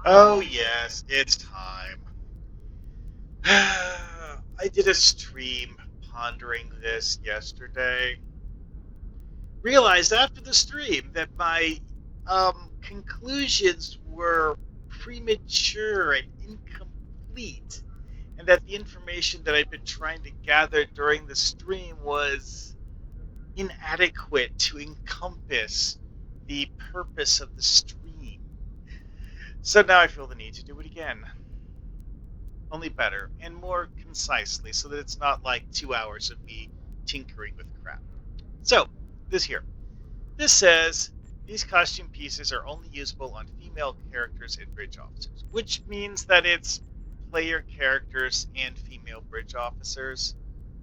Oh, yes, it's time. I did a stream pondering this yesterday. Realized after the stream that my conclusions were premature and incomplete, and that the information that I'd been trying to gather during the stream was inadequate to encompass the purpose of the stream. So now I feel the need to do it again. Only better and more concisely so that it's not like 2 hours of me tinkering with crap. So, this here. This says these costume pieces are only usable on female characters and bridge officers, which means that it's player characters and female bridge officers.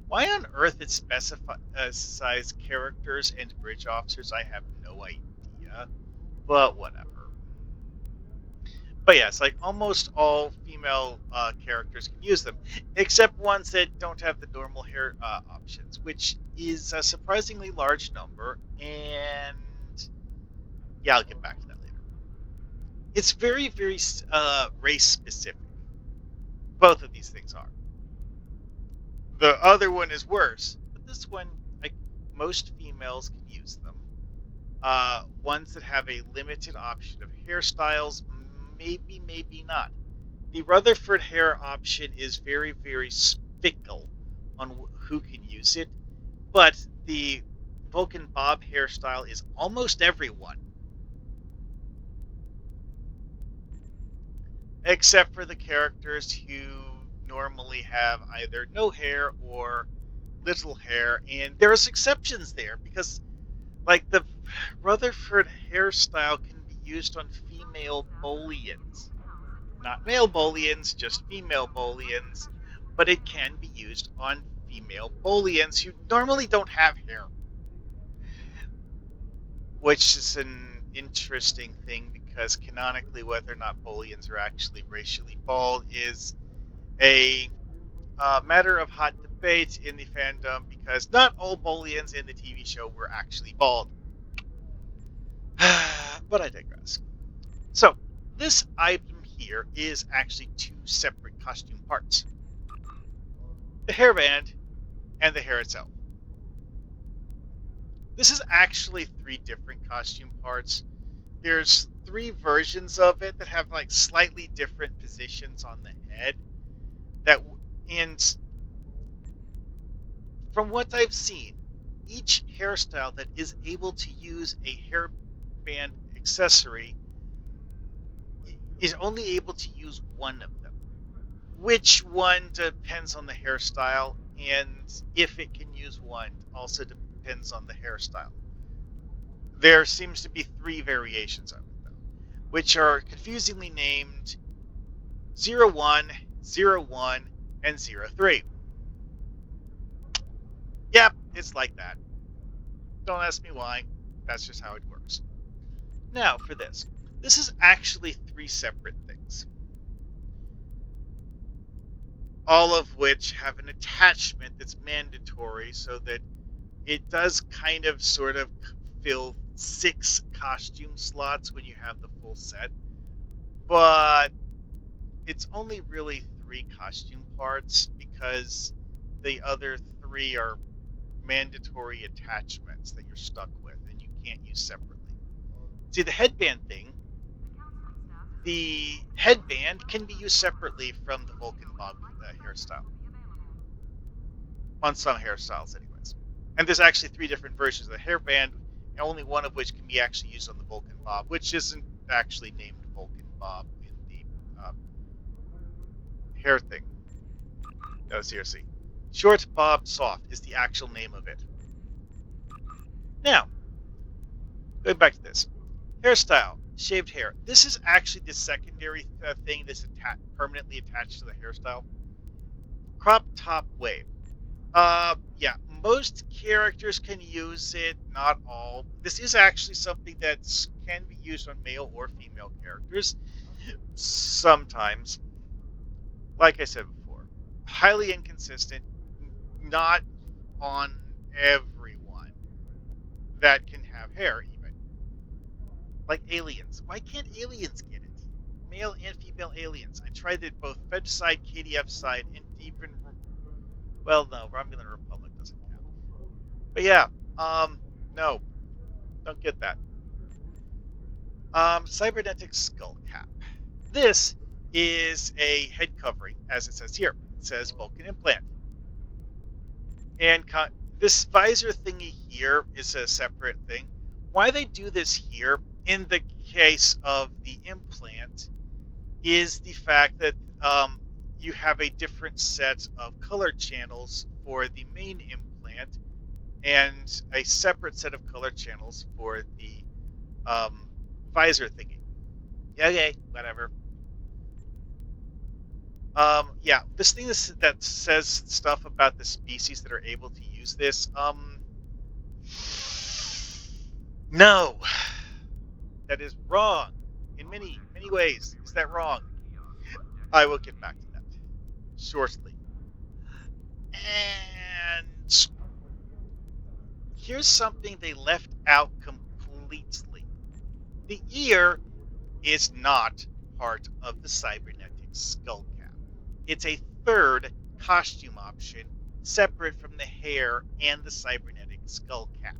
Why on earth it specifies characters and bridge officers, I have no idea, but whatever. But yes, like almost all female characters can use them, except ones that don't have the normal hair options, which is a surprisingly large number. And yeah, I'll get back to that later. It's very, very race specific. Both of these things are. The other one is worse, but this one, like most females can use them. Ones that have a limited option of hairstyles, maybe, maybe not. The Rutherford hair option is very, very fickle on who can use it, but the Vulcan Bob hairstyle is almost everyone, except for the characters who normally have either no hair or little hair, and there's exceptions there because, like, the Rutherford hairstyle can be used on female Bolians. Not male Bolians, just female Bolians, but it can be used on female Bolians who normally don't have hair, which is an interesting thing because canonically, whether or not Bolians are actually racially bald is a matter of hot debate in the fandom because not all Bolians in the TV show were actually bald. But I digress. So, this item here is actually two separate costume parts: the hairband and the hair itself. This is actually three different costume parts. There's three versions of it that have like slightly different positions on the head. That and from what I've seen, each hairstyle that is able to use a hairband accessory is only able to use one of them. Which one depends on the hairstyle, and if it can use one also depends on the hairstyle. There seems to be three variations of it, though, which are confusingly named 01, 01, and 03. Yep, it's like that. Don't ask me why. That's just how it works. Now, for this. This is actually three separate things, all of which have an attachment that's mandatory so that it does kind of sort of fill 6 costume slots when you have the full set, but it's only really 3 costume parts because the other 3 are mandatory attachments that you're stuck with and you can't use separately. See, the headband can be used separately from the Vulcan Bob hairstyle, on some hairstyles, anyways. And there's actually 3 different versions of the hairband, only one of which can be actually used on the Vulcan Bob, which isn't actually named Vulcan Bob in the hair thing. No, seriously. Short Bob Soft is the actual name of it. Now, going back to this. Hairstyle, shaved hair. This is actually the secondary thing that's permanently attached to the hairstyle. Crop top wave. Yeah, most characters can use it, not all. This is actually something that can be used on male or female characters sometimes. Like I said before, highly inconsistent, not on everyone that can have hair, even. Like aliens. Why can't aliens get it? male and female aliens. I tried it both Fed side, KDF side, and even well, no, Romulan Republic doesn't count. But yeah, no, don't get that. Cybernetic skull cap. This is a head covering, as it says here. It says Vulcan implant, and this visor thingy here is a separate thing. Why they do this here in the case of the implant is the fact that you have a different set of color channels for the main implant and a separate set of color channels for the um, visor thingy. Yeah, okay, whatever. Yeah, this thing that says stuff about the species that are able to use this. No, that is wrong in many ways. Is that wrong? I will get back to that shortly. And here's something they left out completely. The ear is not part of the cybernetic skull cap. It's a third costume option separate from the hair and the cybernetic skull cap.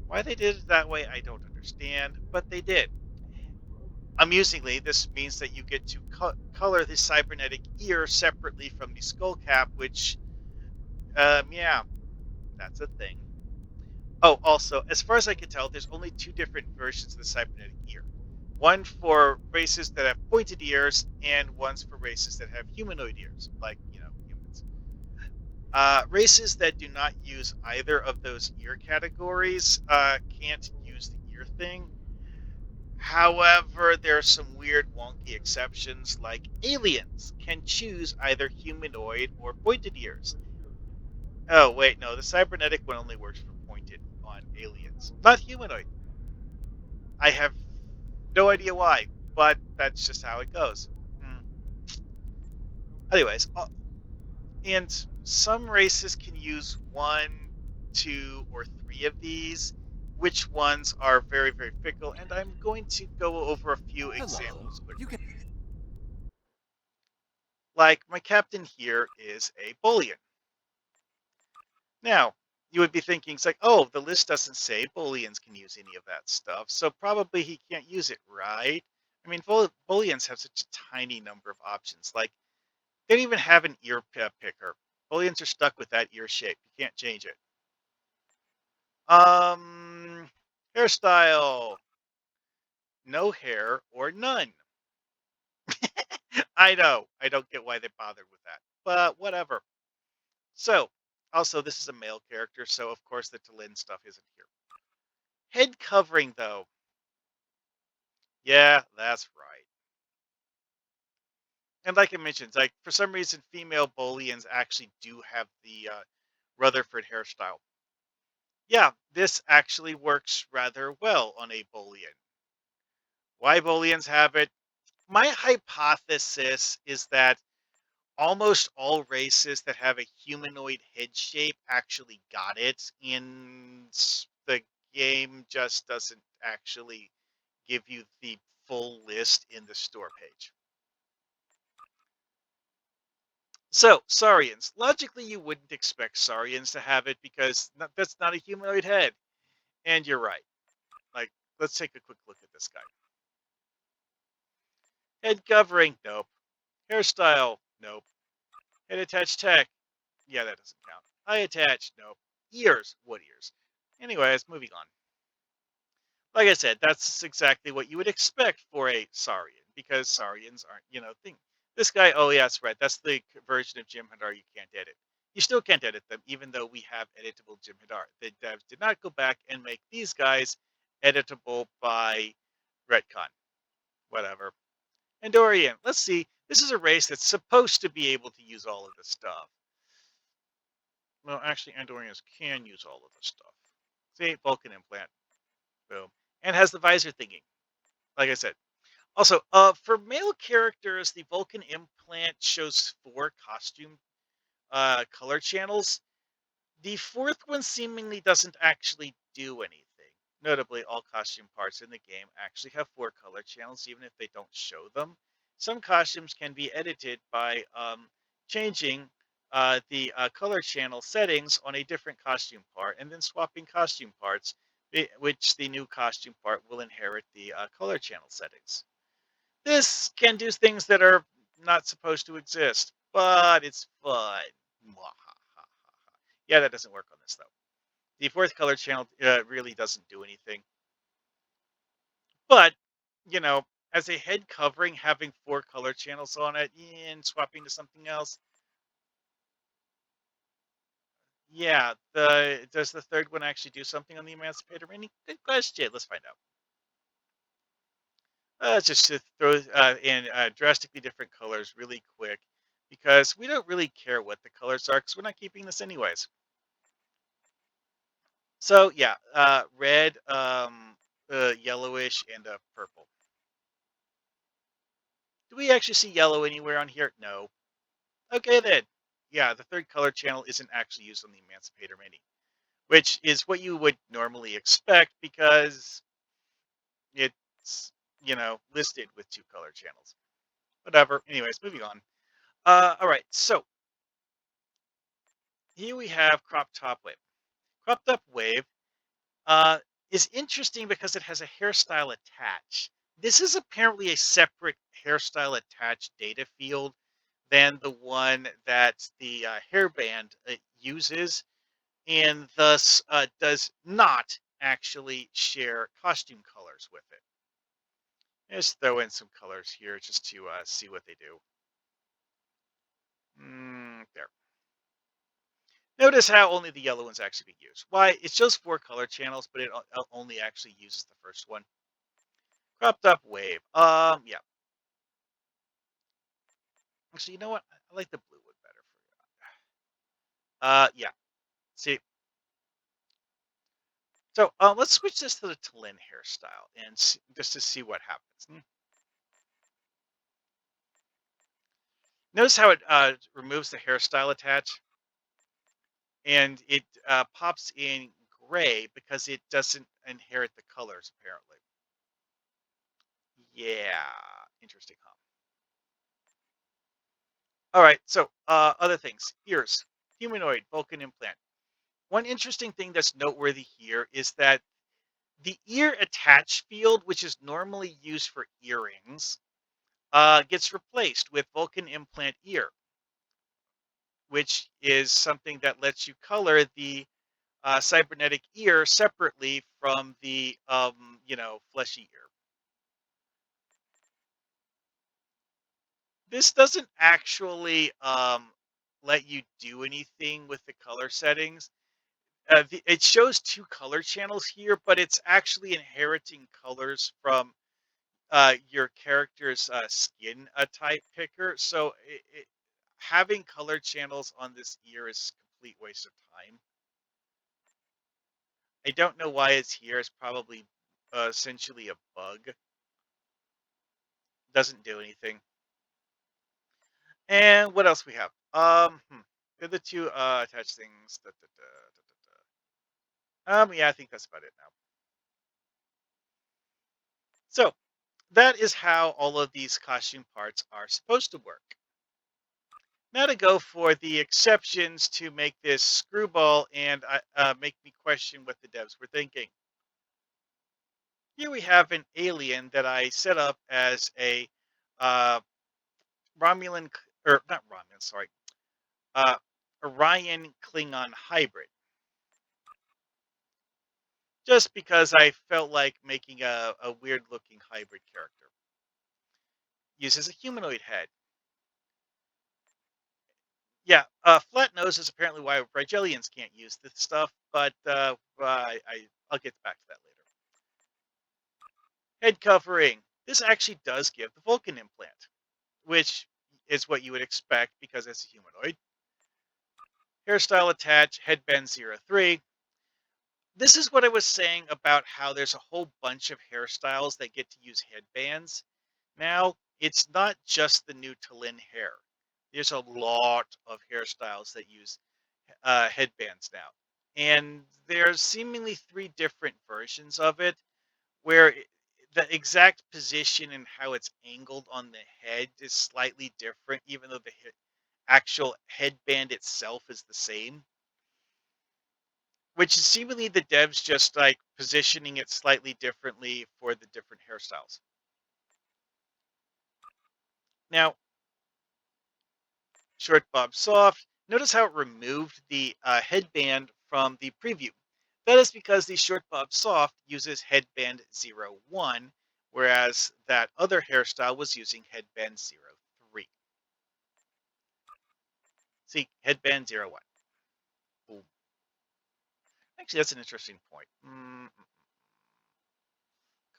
Why they did it that way, I don't understand, but they did. Amusingly, this means that you get to color the cybernetic ear separately from the skull cap, which, yeah, that's a thing. Oh, also, as far as I can tell, there's only two different versions of the cybernetic ear. One for races that have pointed ears, and one's for races that have humanoid ears, like, humans. Races that do not use either of those ear categories can't use the ear thing. However, there are some weird, wonky exceptions, like aliens can choose either humanoid or pointed ears. Oh, wait, no, the cybernetic one only works for pointed on aliens, not humanoid. I have no idea why, but that's just how it goes. Hmm. Anyways, and some races can use one, two, or three of these. Which ones are very, very fickle, and I'm going to go over a few Hello. examples You quickly. can. Like, my captain here is a Boolean. Now, you would be thinking, it's like, oh, the list doesn't say Booleans can use any of that stuff, so probably he can't use it, right? I mean, Booleans have such a tiny number of options. Like, they don't even have an ear picker. Booleans are stuck with that ear shape. You can't change it. Um, Hairstyle, no hair or none. I know. I don't get why they bothered with that, but whatever. So, also, this is a male character, so of course the Talin stuff isn't here. Head covering, though. Yeah, that's right. And like I mentioned, like for some reason, female Booleans actually do have the Rutherford hairstyle. Yeah, this actually works rather well on a Boolean. Why Booleans have it? My hypothesis is that almost all races that have a humanoid head shape actually got it, and the game just doesn't actually give you the full list in the store page. So, Saurians. Logically, you wouldn't expect Saurians to have it because that's not a humanoid head. And you're right. Like, let's take a quick look at this guy. Head covering, nope. Hairstyle, nope. Head attached tech, yeah, that doesn't count. Eye attached, nope. Ears, what ears? Anyways, moving on. Like I said, that's exactly what you would expect for a Saurian because Saurians aren't, thing. This guy, oh, yeah, that's right. That's the version of Jim Hadar you can't edit. You still can't edit them, even though we have editable Jim Hadar. The devs did not go back and make these guys editable by retcon. Whatever. Andorian, let's see. This is a race that's supposed to be able to use all of this stuff. Well, actually, Andorians can use all of this stuff. See, Vulcan implant. Boom. And has the visor thingy. Like I said, also, for male characters, the Vulcan implant shows four costume color channels. The fourth one seemingly doesn't actually do anything. Notably, all costume parts in the game actually have four color channels, even if they don't show them. Some costumes can be edited by changing the color channel settings on a different costume part and then swapping costume parts, which the new costume part will inherit the color channel settings. This can do things that are not supposed to exist, but it's fun. Mwahaha. Yeah, that doesn't work on this though. The fourth color channel really doesn't do anything. But, you know, as a head covering, having four color channels on it and swapping to something else, yeah. The does the third one actually do something on the Emancipator Mini? Good question. Let's find out. Just to throw in drastically different colors really quick because we don't really care what the colors are because we're not keeping this anyways. So yeah, red, yellowish, and purple. Do we actually see yellow anywhere on here? No. Okay then. Yeah, the third color channel isn't actually used on the Emancipator Mini, which is what you would normally expect because it's, listed with two color channels. Whatever. Anyways, moving on. All right. So here we have crop top wave. Cropped up wave uh, is interesting because it has a hairstyle attached. This is apparently a separate hairstyle attached data field than the one that the hairband uses and thus does not actually share costume colors with it. Just throw in some colors here just to see what they do. There. Notice how only the yellow ones actually be used. Why? It shows four color channels, but it only actually uses the first one. Cropped up wave. Yeah. Actually, you know what? I like the blue one better for you. Yeah. See. So, let's switch this to the Talin hairstyle and just to see what happens. Notice how it removes the hairstyle attach and it pops in gray because it doesn't inherit the colors apparently. Yeah, interesting, huh? All right, so other things. Ears, humanoid Vulcan implant. One interesting thing that's noteworthy here is that the ear attach field, which is normally used for earrings, gets replaced with Vulcan implant ear, which is something that lets you color the cybernetic ear separately from the fleshy ear. This doesn't actually let you do anything with the color settings. It shows two color channels here, but it's actually inheriting colors from your character's skin type picker. So having color channels on this ear is a complete waste of time. I don't know why it's here. It's probably essentially a bug. Doesn't do anything. And what else we have? They're the two attached things. Yeah, I think that's about it now. So that is how all of these costume parts are supposed to work. Now to go for the exceptions to make this screwball and make me question what the devs were thinking. Here we have an alien that I set up as a uh, Romulan, or not Romulan, sorry, uh, Orion Klingon hybrid. Just because I felt like making a weird looking hybrid character. Uses a humanoid head. Yeah, flat nose is apparently why Rigelians can't use this stuff, but I'll get back to that later. Head covering. This actually does give the Vulcan implant, which is what you would expect because it's a humanoid. Hairstyle attach, headband 03. This is what I was saying about how there's a whole bunch of hairstyles that get to use headbands. Now, it's not just the new Talin hair. There's a lot of hairstyles that use headbands now. and there's seemingly three different versions of it where the exact position and how it's angled on the head is slightly different, even though the actual headband itself is the same. Which is seemingly the devs just like positioning it slightly differently for the different hairstyles. Now, Short Bob Soft, notice how it removed the headband from the preview. That is because the Short Bob Soft uses headband 01, whereas that other hairstyle was using headband 03. See, headband 01. Boom. Actually, that's an interesting point.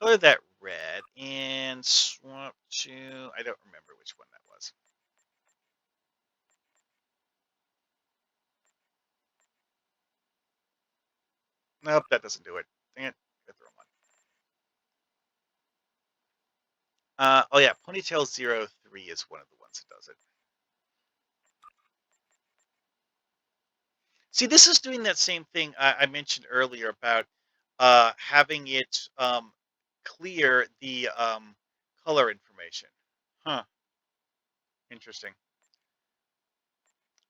Color that red and swap to, I don't remember which one that was. Nope, that doesn't do it. Dang it. Got the wrong one. Oh yeah, Ponytail 03 is one of the ones that does it. See, this is doing that same thing I mentioned earlier about having it clear the color information. Huh, interesting.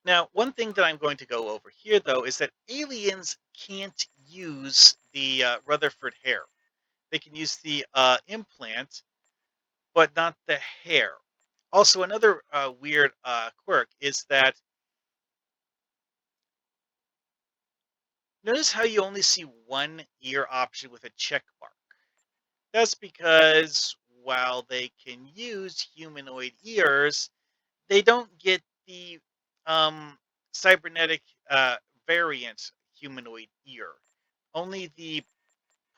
Now, one thing that I'm going to go over here, though, is that aliens can't use the Rutherford hair. They can use the implant, but not the hair. Also, another weird quirk is that notice how you only see one ear option with a check mark. That's because while they can use humanoid ears, they don't get the um, cybernetic variant humanoid ear. Only the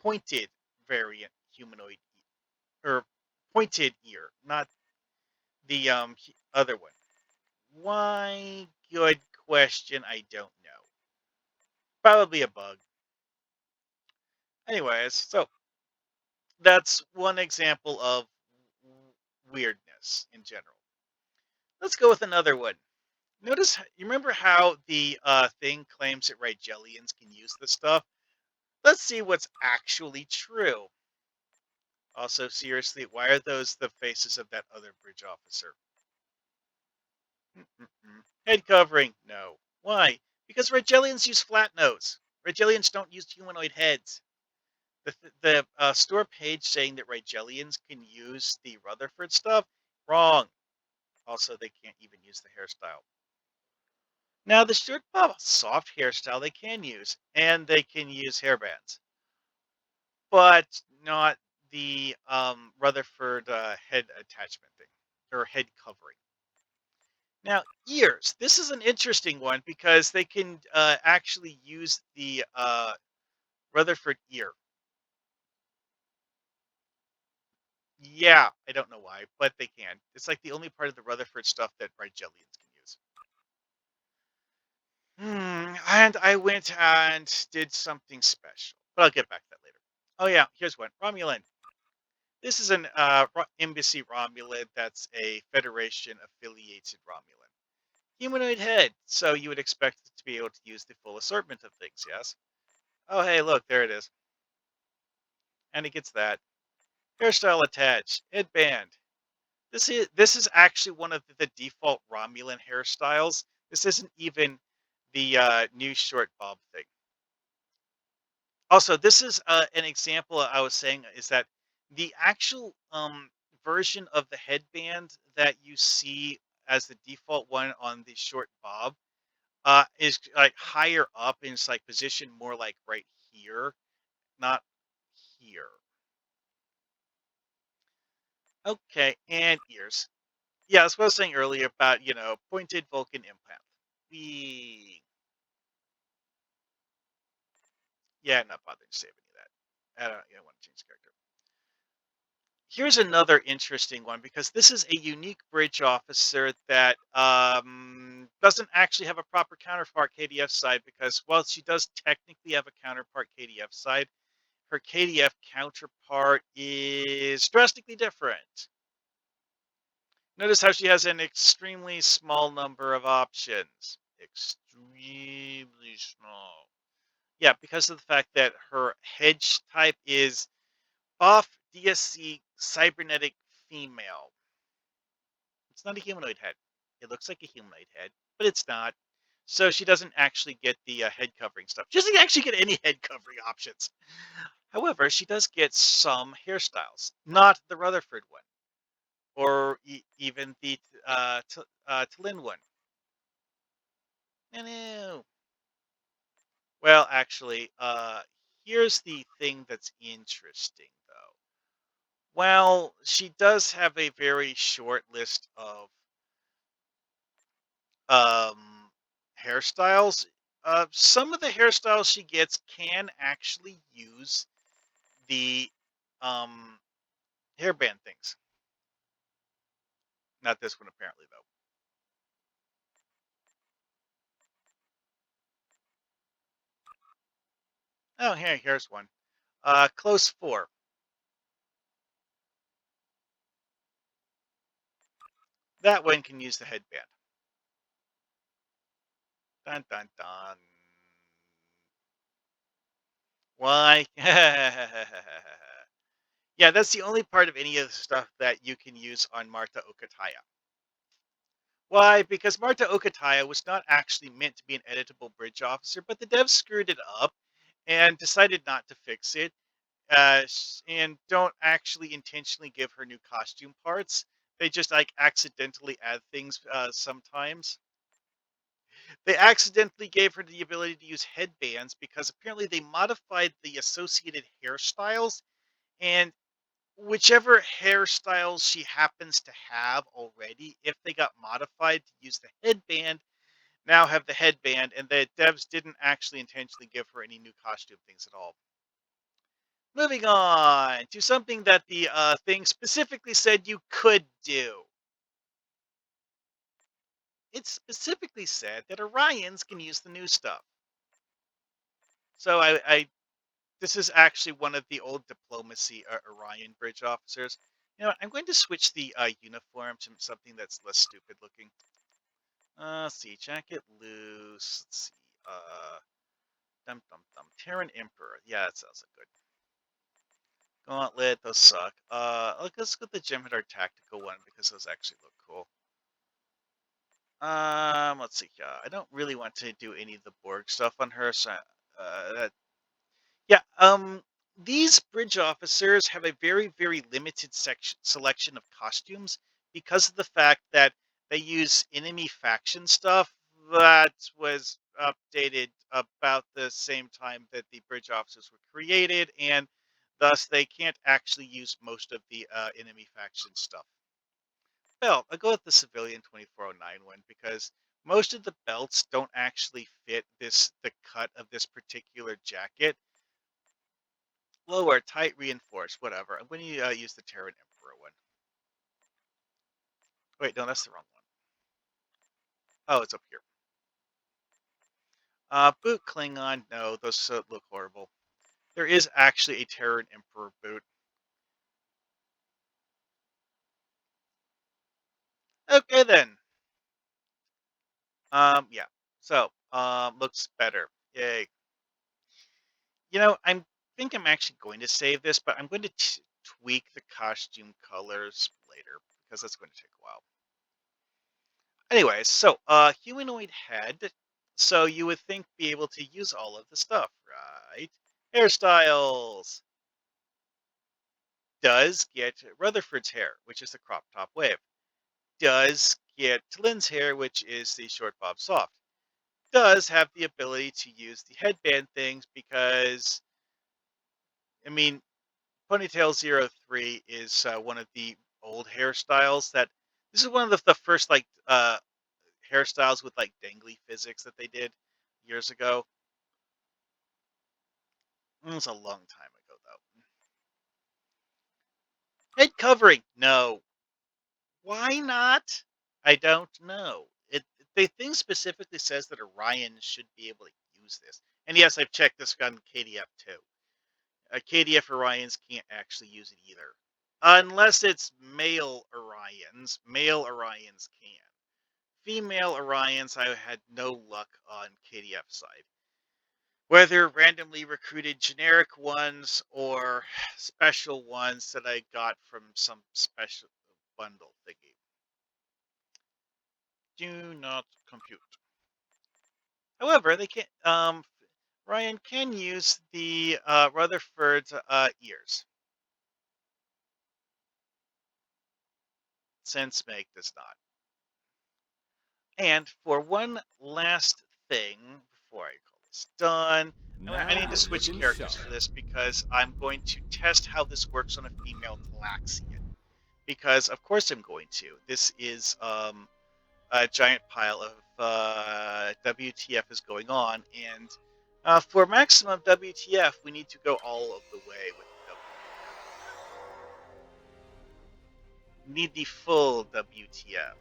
pointed variant humanoid or pointed ear, not the other one. Why? Good question. I don't know. Probably a bug. Anyways, so that's one example of weirdness in general. Let's go with another one. You remember how the thing claims that Rigelians can use this stuff? Let's see what's actually true. Also, seriously, why are those the faces of that other bridge officer? Mm-mm-mm. Head covering? No. Why? Because Rigelians use flat nose. Rigelians don't use humanoid heads. The store page saying that Rigelians can use the Rutherford stuff, wrong. Also, they can't even use the hairstyle. Now, the short bob soft hairstyle they can use, and they can use hairbands, but not the Rutherford head attachment thing or head covering. Now, ears. This is an interesting one because they can actually use the Rutherford ear. Yeah, I don't know why, but they can. It's like the only part of the Rutherford stuff that Rigelians can use. And I went and did something special, but I'll get back to that later. Oh yeah, here's one. Romulan. This is an embassy Romulan that's a Federation affiliated Romulan. Humanoid head, so you would expect it to be able to use the full assortment of things, yes? Oh hey, look, there it is. And it gets that. Hairstyle attached. Headband. This is actually one of the default Romulan hairstyles. This isn't even the new short bob thing. Also, this is an example I was saying is that the actual version of the headband that you see as the default one on the short bob is like higher up and it's like positioned more like right here, not here. Okay, and ears. Yeah, that's what I was saying earlier about, pointed Vulcan implant. We, yeah, not bothering to save any of that. I don't want to change the character. Here's another interesting one because this is a unique bridge officer that doesn't actually have a proper counterpart KDF side because while she does technically have a counterpart KDF side, her KDF counterpart is drastically different. Notice how she has an extremely small number of options. Extremely small. Yeah, because of the fact that her hedge type is off DSC cybernetic female. It's not a humanoid head. It looks like a humanoid head, but it's not. So she doesn't actually get the head covering stuff. She doesn't actually get any head covering options. However, she does get some hairstyles, not the Rutherford one, or even the Tallinn one. No, no. Well, actually, here's the thing that's interesting, though. Well, she does have a very short list of hairstyles. Some of the hairstyles she gets can actually use the um hairband things. Not this one, apparently, though. Oh, here's one. Close four. That one can use the headband. Dun dun dun. Why? Yeah, that's the only part of any of the stuff that you can use on Marta Okataya. Why? Because Marta Okataya was not actually meant to be an editable bridge officer, but the devs screwed it up and decided not to fix it, and don't actually intentionally give her new costume parts. They just like accidentally add things sometimes. They accidentally gave her the ability to use headbands because apparently they modified the associated hairstyles, and whichever hairstyles she happens to have already, if they got modified to use the headband, now have the headband, and the devs didn't actually intentionally give her any new costume things at all. Moving on to something that the thing specifically said you could do. It specifically said that Orions can use the new stuff. So this is actually one of the old diplomacy Orion bridge officers. You know what? I'm going to switch the uniform to something that's less stupid looking. Let's see, jacket loose. Let's see, dum dum dum. Terran Emperor. Yeah, that sounds like good. Gauntlet. Those suck. Let's go with the Jem'Hadar tactical one because those actually look cool. Let's see. I don't really want to do any of the Borg stuff on her, so that yeah. These bridge officers have a very, very limited selection of costumes because of the fact that they use enemy faction stuff that was updated about the same time that the bridge officers were created, and thus they can't actually use most of the enemy faction stuff. Belt. I'll go with the civilian 2409 one because most of the belts don't actually fit the cut of this particular jacket. Lower, tight, reinforced, whatever. I'm going to use the Terran Emperor one. Wait, no, that's the wrong one. Oh, it's up here. Boot Klingon. No, those look horrible. There is actually a Terran Emperor boot. Okay, then. Yeah. So, looks better. Yay. I think I'm actually going to save this, but I'm going to tweak the costume colors later because that's going to take a while. Anyways, so humanoid head. So you would think be able to use all of the stuff, right? Hairstyles does get Rutherford's hair, which is the crop top wave. Does get Lynn's hair, which is the short bob soft. Does have the ability to use the headband things because I mean Ponytail 03 is one of the old hairstyles that this is one of the first like hairstyles with like dangly physics that they did years ago. It was a long time ago though. Head covering, no. Why not? I don't know. The thing specifically says that Orion should be able to use this. And yes, I've checked this on KDF too. KDF Orions can't actually use it either. Unless it's male Orions. Male Orions can. Female Orions, I had no luck on KDF side. whether randomly recruited generic ones or special ones that I got from some special bundle thingy. Do not compute. However, they can Ryan can use the Rutherford ears, since Meg does not. And for one last thing before I call this done, I Now need to you're switch looking characters sharp. for this because I'm going to test how this works on a female Talaxian. Because of course I'm going to. This is a giant pile of WTF is going on, and for maximum WTF, we need to go all of the way with the WTF. We need the full WTF.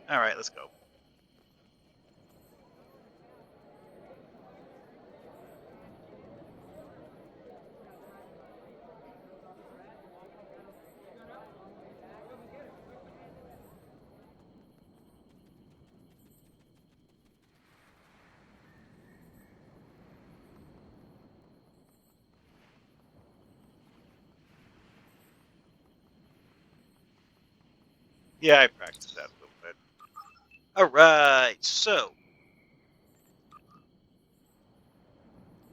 All right, let's go. Yeah, I practiced that a little bit. All right, so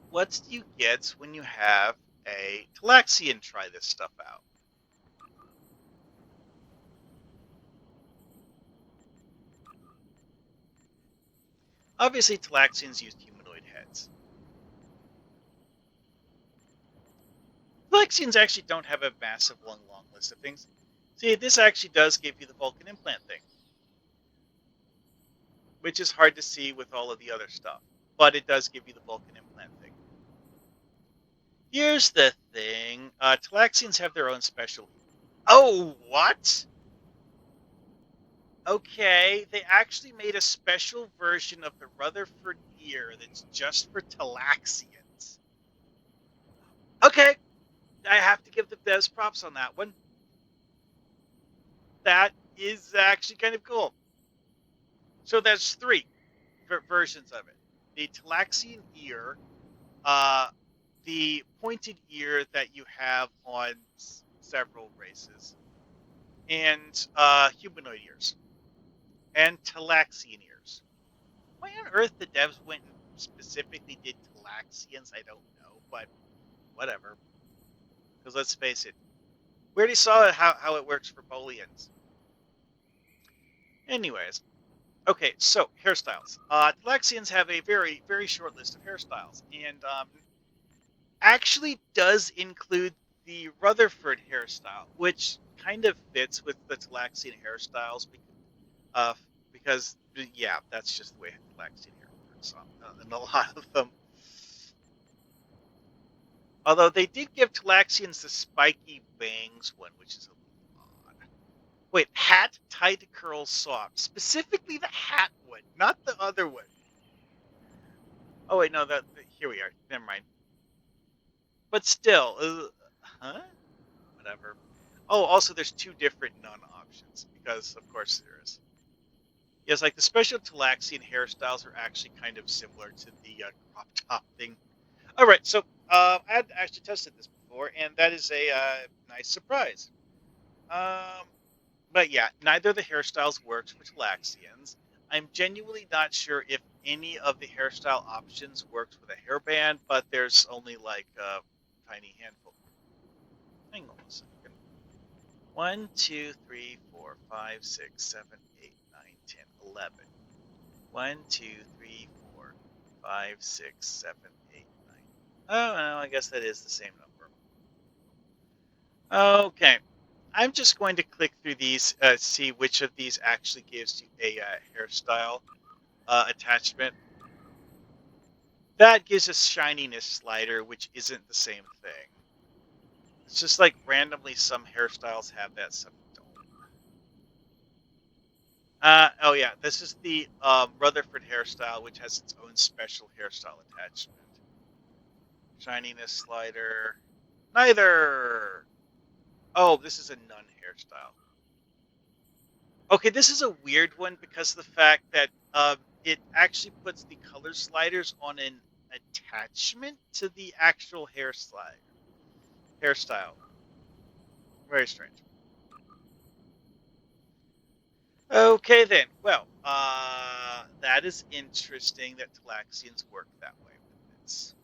what do you get when you have a Talaxian try this stuff out? Obviously, Talaxians used humanoid heads. Talaxians actually don't have a massive long list of things. See, this actually does give you the Vulcan implant thing, which is hard to see with all of the other stuff, but it does give you the Vulcan implant thing. Here's the thing: Talaxians have their own special. Oh, what? Okay, they actually made a special version of the Rutherford ear that's just for Talaxians. Okay, I have to give the devs props on that one. That is actually kind of cool. So there's three versions of it: the Talaxian ear, uh, the pointed ear that you have on several races, and humanoid ears, and Talaxian ears. Why on earth the devs went and specifically did Talaxians, I don't know, but whatever. Because let's face it, we already saw how it works for Bolians. Anyways, okay, so hairstyles. Talaxians have a very short list of hairstyles, and actually does include the Rutherford hairstyle, which kind of fits with the Talaxian hairstyles uh, because yeah, that's just the way Talaxian hair works in a lot of them. Although they did give Talaxians the spiky bangs one, which is a little odd. Wait, hat tied to curl soft. Specifically the hat one, not the other one. Oh wait, no, here we are. Never mind. But still, huh? Whatever. Oh, also there's two different none options because of course there is. Yes, like the special Talaxian hairstyles are actually kind of similar to the crop top thing. All right, so I had actually tested this before, and that is a nice surprise. Um, but yeah, neither of the hairstyles works for Talaxians. I'm genuinely not sure if any of the hairstyle options works with a hairband, but there's only like a tiny handful. Hang on a second. 1, 2, 3, 4, 5, 6, 7, 8, 9, 10, 11. 1, 2, 3, 4, 5, 6, 7, 8, 9. Oh, well, I guess that is the same number. Okay. I'm just going to click through these, see which of these actually gives you a hairstyle attachment. That gives us shininess slider, which isn't the same thing. It's just like randomly some hairstyles have that, some don't. Oh yeah, this is the Rutherford hairstyle, which has its own special hairstyle attachment. Shininess slider. Neither. Oh, this is a nun hairstyle. Okay, this is a weird one because of the fact that it actually puts the color sliders on an attachment to the actual hairstyle. Very strange. Okay then. Well, that is interesting that Talaxians work that way with this.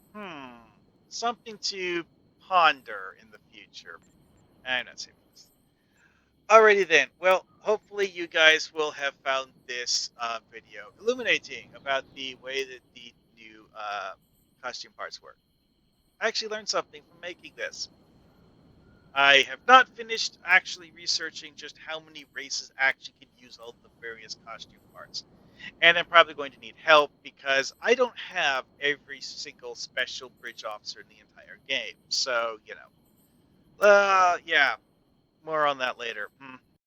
Something to ponder in the future. I'm not saving this. Alrighty then. Well, hopefully you guys will have found this video illuminating about the way that the new costume parts work. I actually learned something from making this. I have not finished actually researching just how many races actually can use all the various costume parts. And I'm probably going to need help because I don't have every single special bridge officer in the entire game. So, yeah, more on that later.